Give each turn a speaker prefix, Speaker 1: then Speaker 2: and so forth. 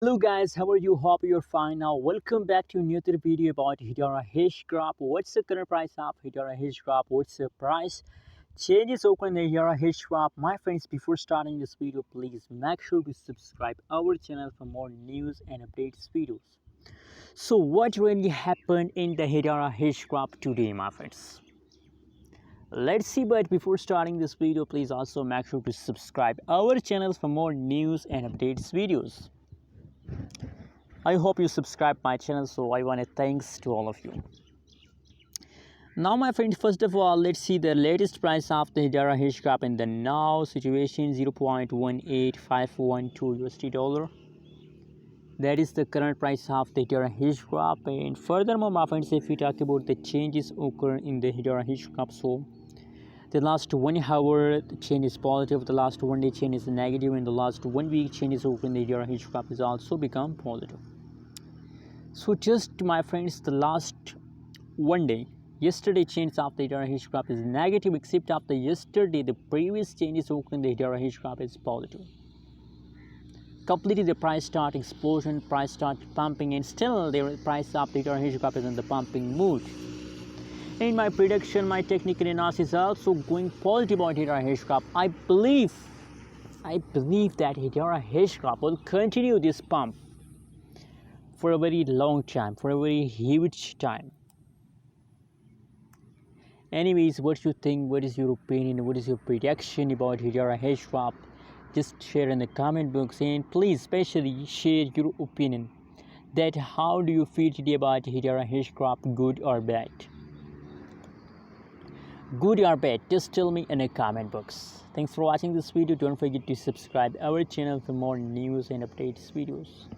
Speaker 1: Hello guys, how are you? Hope you're fine. Now welcome back to another video about Hedera Hashgraph. What's the current price of Hedera Hashgraph? What's the price changes occur in the Hedera Hashgraph? My friends, before starting this video, please make sure to subscribe our channel for more news and updates videos. So what really happened in the Hedera Hashgraph today, my friends? Let's see, but before starting this video, please also make sure to subscribe our channel for more news and updates videos. I hope you subscribe my channel, so I want to thanks to all of you. Now my friends, first of all, let's see the latest price of the Hedera Hashgraph in the now situation, 0.18512 USD dollar. That is the current price of the Hedera Hashgraph. And furthermore, my friends, if we talk about the changes occur in the Hedera Hashgraph, so the last 1 hour change is positive, the last 1 day change is negative, and the last 1 week changes occur in the Hedera Hashgraph is also become positive. So just my friends, the last 1 day, yesterday change of the Hedera Hashgraph is negative, except after yesterday the previous changes occur in the Hedera Hashgraph is positive. Completely the price start explosion, price start pumping, and still the price of the Hedera Hashgraph is in the pumping mood. In my prediction, my technical analysis is also going positive about Hedera Hashgraph. I believe that Hedera Hashgraph will continue this pump for a very long time, for a very huge time. Anyways, what you think? What is your opinion? What is your prediction about Hedera Hashgraph? Just share in the comment box, and please especially share your opinion that how do you feel today about Hedera Hashgraph, good or bad? Good or bad, just tell me in the comment box. Thanks for watching this video. Don't forget to subscribe our channel for more news and updates videos.